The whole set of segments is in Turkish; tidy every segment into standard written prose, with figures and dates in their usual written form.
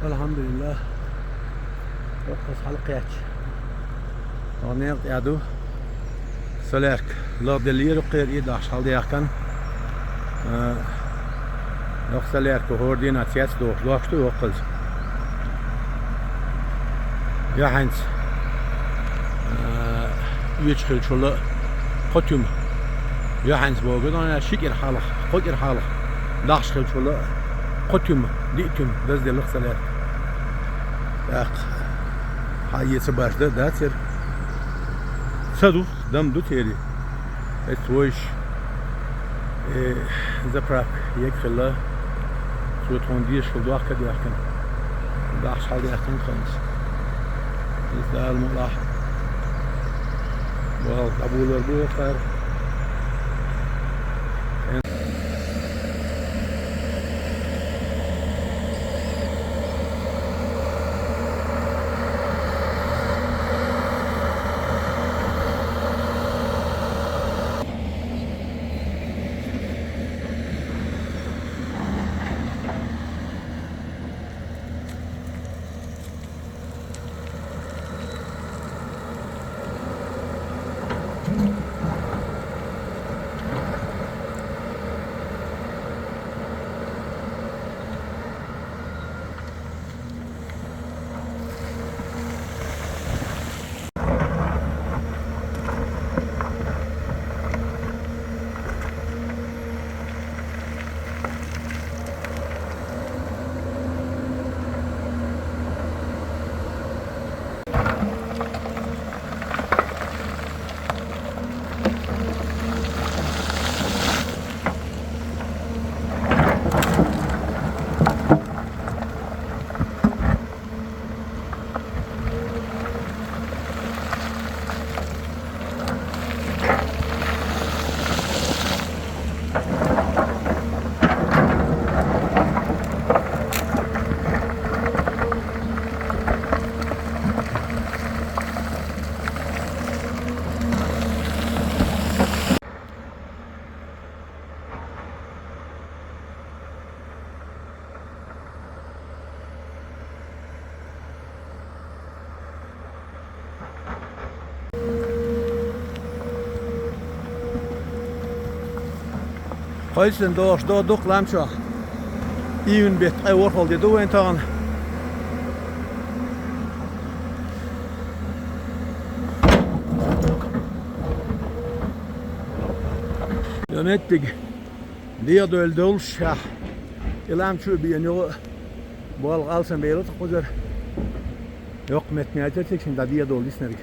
Elhamdülillah. Çok halkayç. Onu yadu. Solerk. Lord delir qir idash halde yakan. Yoksa lerk hordin atyas do. Loştu okuz. Yahans. Yechil şulu qotum. Yahans boğun ona şikir halı. Qotir halı. Daşil şulu qotum. Ditum. Bizde lıqsalar. Aq. Hayesi başda da ser. Sadu dam du teri. Etwoş zaprak yekilla. Sutron diye şuldu akka diyakan. Daşal diyakan kans. İstal mulah. Well, abular bu kadar. Qoysun doş do doklamşo. İyün bet ay warhol dedi o entan. Yönettik. Diye döldül şah. İlam şu bir ne bol alsın beyler qozer. Yok metniyete çeksin da diye dol isnerik.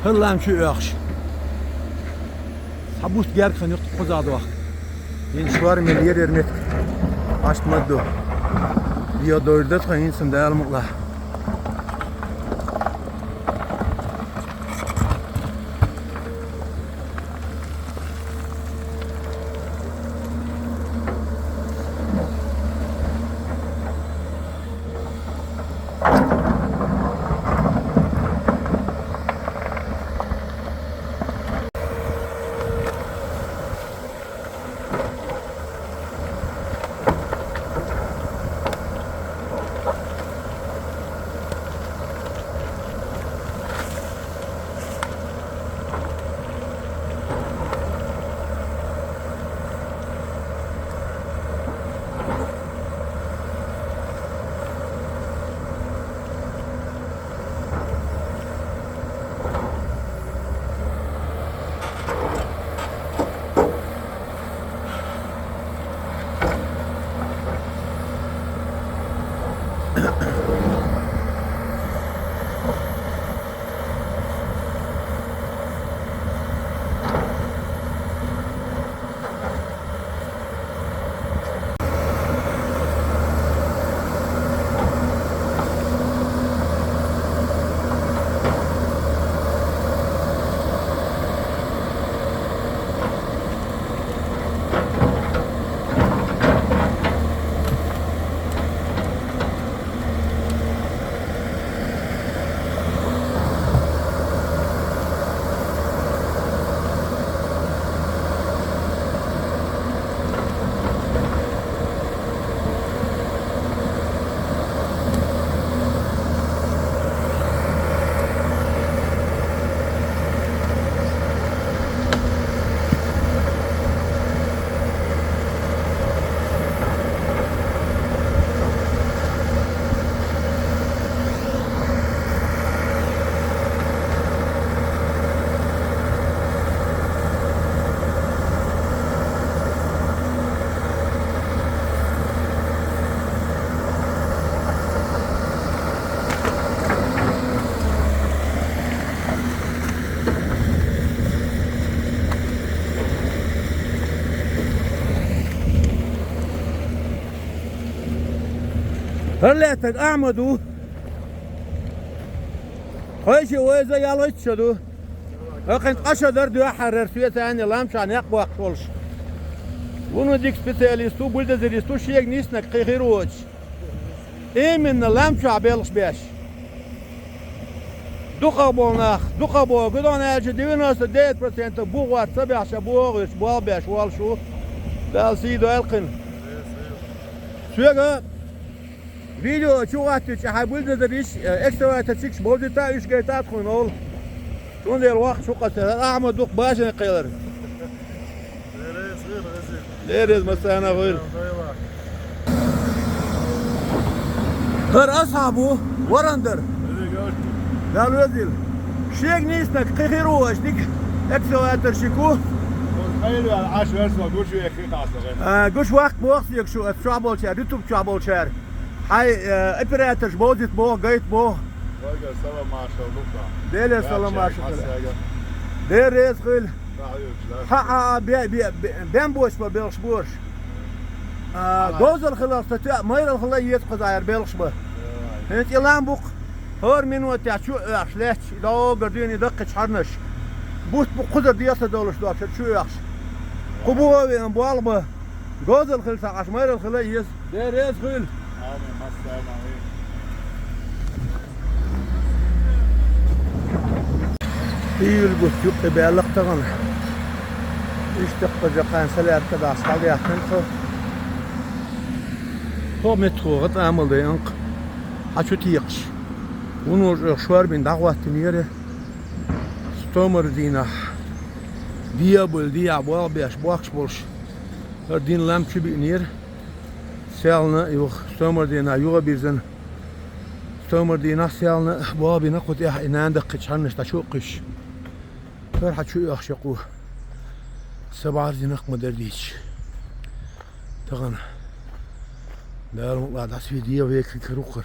Hırlam şu yaxşı. Sabut gerçekten yok kozadı bak. Yani şu var mı yer ermet. Açmadı. Diye dördü kayınsın değerli mutlu. هرلاتك أعمدو خيشي وإذا يالوتشدو لكن قشدر دو حرر فيه ثاني لامش عن يقوى أقولش ونو ديك سبيتاليستو بولدزريستو شيك نيسنك خيروش إيمن لامش عبيلش باش دوخابوناخ دوخابو قدون أجي 99% بوغوات سبع شبوغش بوالباش والشو دال سيدو ألقن شوغا فيديو شوغاتيش حابولدزريش اكسترا تشيكش بولدتا إيش جايتات خنول شون دير الوقت شو قتل أعمد دوق باشن قيلر ليريز مسانا غير هر أصحابه ورندر قالوا يزيل شيك نيسنك قيخيروش ديك اكسواتر شيكو خيلو عاش ورسمه قول شو يخيط عصر قوش وقت بوخسيك شو شعبول شار يوتيوب شعبول شار هاي ابراتش بوزيت بو قيت بو Volker, salam maşallah. دير سلام ماشي دير ريز خيل ها بين بوش ببيلش بوش دوزل خلاص تتع ماير الخلا يتقض عير بيلش به انت يلان بوق هور من وتع شو اخلاش لو قرديني دقة حرنش بوت بقدر دياسة دولش دوش شو يخش قبوه بين بوالبه دوزل خل ساقش ماير الخلا يس دير ريز خيل يلقوا يبقى بيالق تغنى يشتق جقان سلات كذا أصحاب يحنخو هو متخو غط عمل دي انق حشو تيقش ونو شوار بين دعوة تنيري ستومر دينا ديابل ديابوال بيش بوكش بولش دين لامشي بينير سالنا يوخ ستومر دينا يوغا بيزن ستومر دينا سالنا بوابي نقود إيه إن عندك قشحنش تشوقش فرحة شو يخشقوه سبعة زنق مدرديش تغن دار مطلع داسفيدية ويك كروقر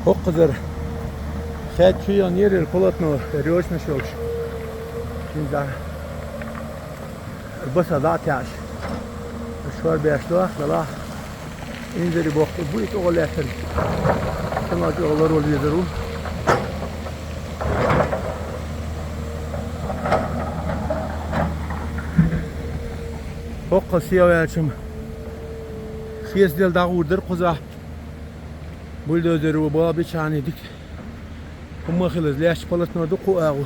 O kadar. Çeçiyon yeri polatno rioşna şolş. Şimdi basa da taş. Şuar beşlo la. İnzeri boktu bu it oğlettir. Tamam ki olur oluyor. O kasiyavçım. Xiyesdel dağurdur kuza. Buldozeri bu abi çanidik. Kuma xilaz leş palatno du qoağı.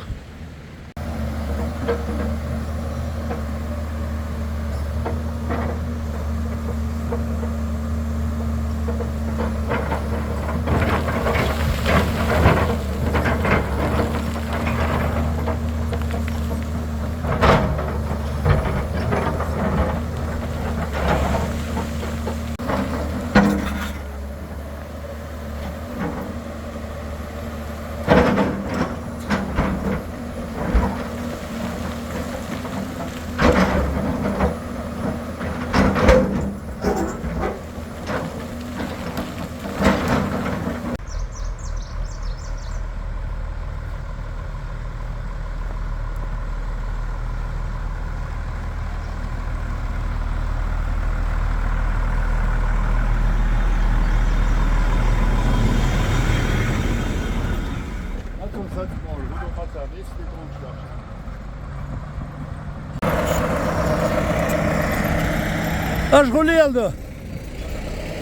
Aż guleldo.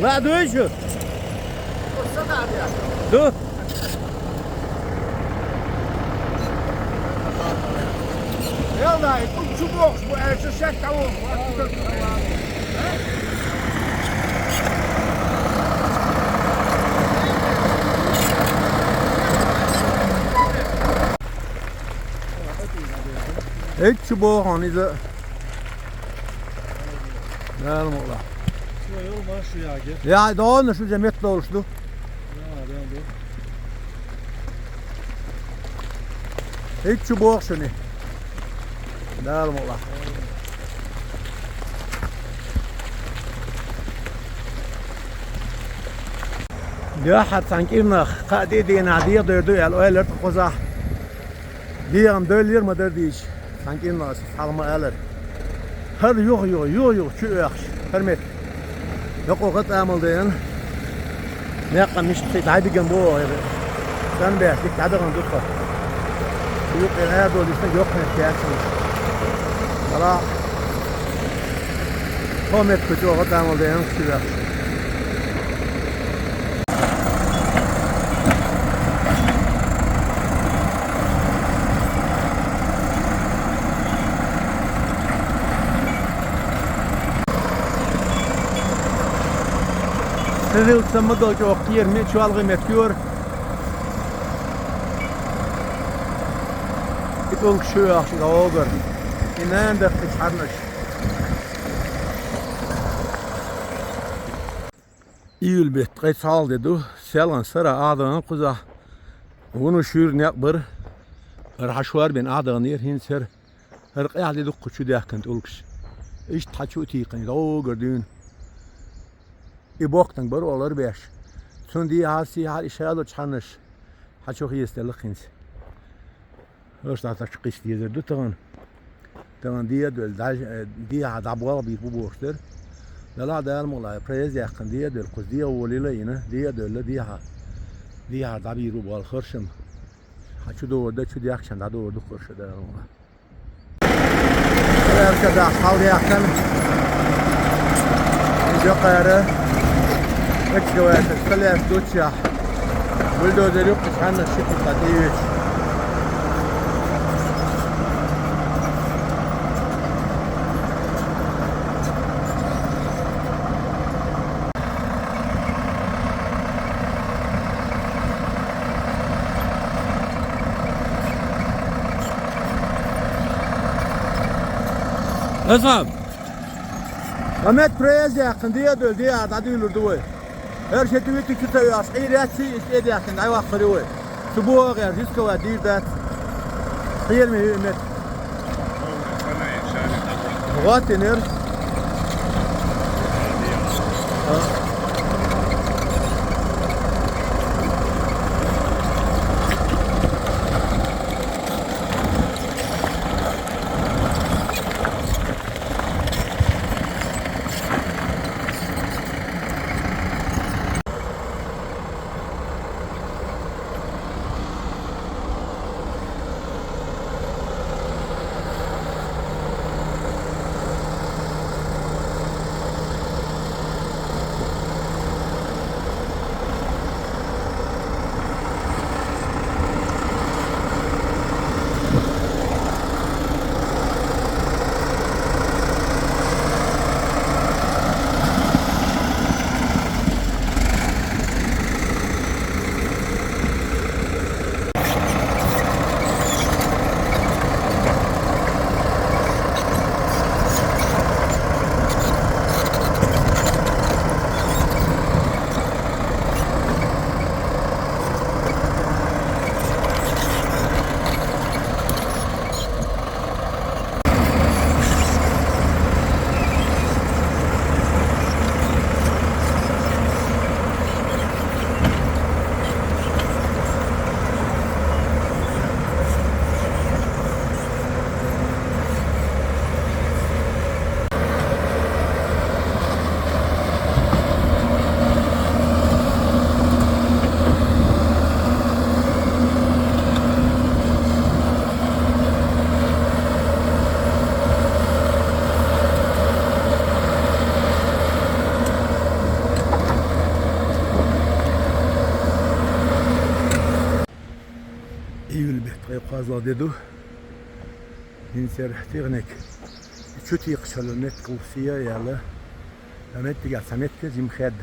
La duyuşu. Du. Yalla, tu box, bu erse şek tamam. Hiç çubuğu hanıza. Näme ola? Şu yol var şu ya gel. Ya doğru şu cemetle oluştu. Ya ben de. Hiç çubuğu şunu. Näme ola? Ya hatsan kimna qadi dina diye dördü el öyle qoza. Diyam döller mi derdiş? Sanki nas salma alır. Her yok şu yaş. Hürmet. Yok o kadar amaldayan. Ne kamış taydigen bu. Sen be dik tadagan dukka. Yok eğer doluysa yok ne dersin. Valla. Hürmet kötü o kadar amaldayan şu yaş. Sizi uçsamı da çok yerine çuval kıymet gör. İtol şu yaxşı olur. İnan da çıkarmış. İyül bet qaysal dedi. Selan sıra adamın kuza. Onu şür ne bir raşvar ben adamın yer hin ser. Her qiyal dedi kuçu dakın olmuş. İş taçu tiqin o gördün. İboktan bar olur beş. Son diye hasi har işaret çıkarmış. Ha çok iyi istelik hins. Hoş da çıkış istiyor tutan. Tamam diye döl diye adabwa bir bu borçlar. Lala da almola prez yakın diye döl kuz diye oluyla yine diye döl diye da bir bu bal xırşım. Ha şu da orada şu diye akşam da orada xırşı da almola. Arkada halde yakın. Yukarı Ekşivayet, Kalef, Dutya, Buldozer yok, Çanlı, Şıkı, Katiyeviç. Nasıl? Ahmet Preyaz yakın diye döl diye adı duyulurdu bu. Her şey tüyü tutuyor. İğretsi istedi yakın. Ay vakti bu. Subuğa gel. Risko var değil de. Hayır mı Ahmet? What in here? fazla dedi. İnser teknik. Çuti qışalı net qılsiya yalı. Amet diye samet ke zimxed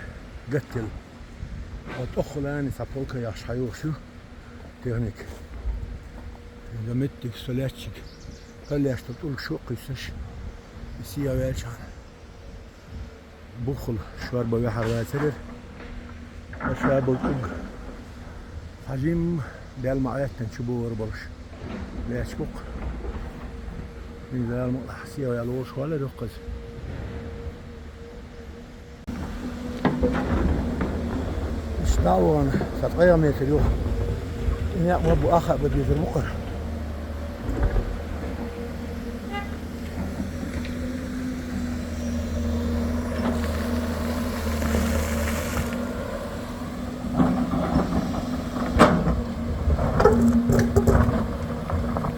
gattel. Otoxlan sapolka yaşayıyor şu teknik. Amet diye solatçık. Kalleş tutul şu qısış. Siya verçan. Bukhul şuar boyu harvatirir. Aşağı bulduğum hacim del maayetten çubuğu barış. Leşbuk. Güzel mutlasiye ve yalvar şualar yok kız. İşte o an sataya metre yok. Ne yapma bu akha bu bir mukar.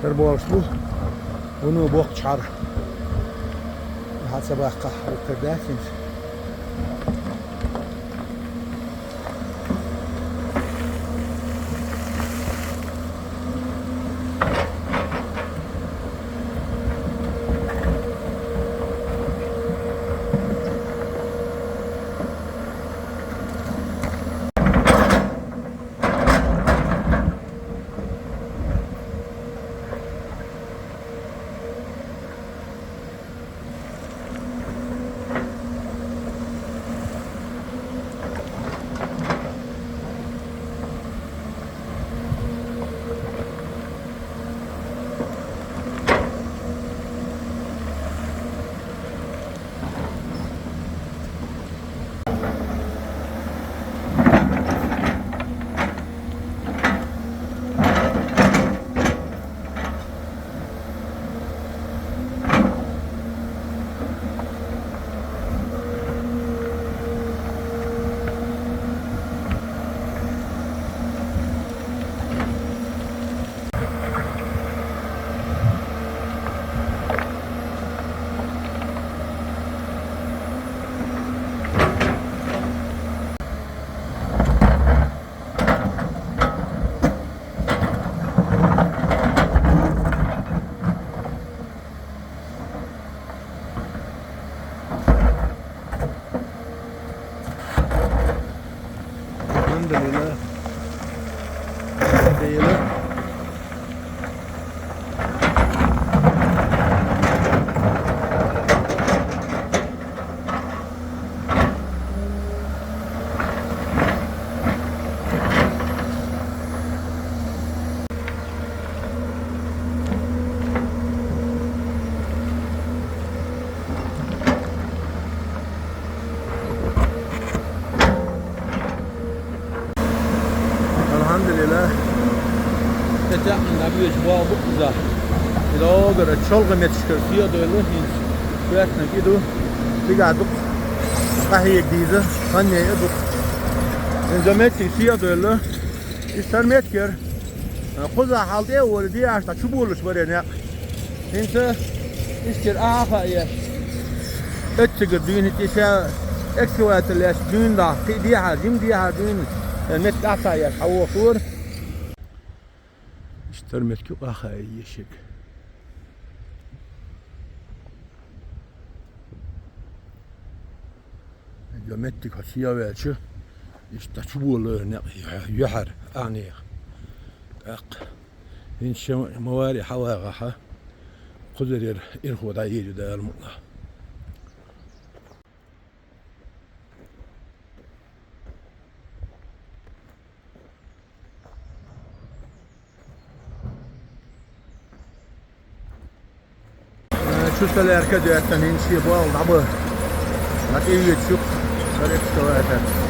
Terboğaçlı, onu bok çar. Hatta bakka ukadakin. Alhamdulillah. Değil. Alhamdulillah. Kita nabi jwa bukza. Ilo gara çolga metişkir fiya doylu hins. Kuyatna gidu. Biga duk. Kahiye gizi. Hanyeye duk. Enzametçi fiya doylu. İster metkir. Kuza halde evveli diye açta çubuğuluş var yani. Hinsi işkir aha ya. Ötçigir düğün hitişe. Eksuvatı düğün da. Diye jim diye düğün. Met ata ya havukur. İşte metki aha yeşik. Metki kasiya verçi. İşte çubuğlu ne yuhar ani. Ak. İnş مواري حواغها قدر إرخو داير دا المطلع. شو سلي أركض يا تنين شيء بال عبه. لكن يشوف سلي كواتر.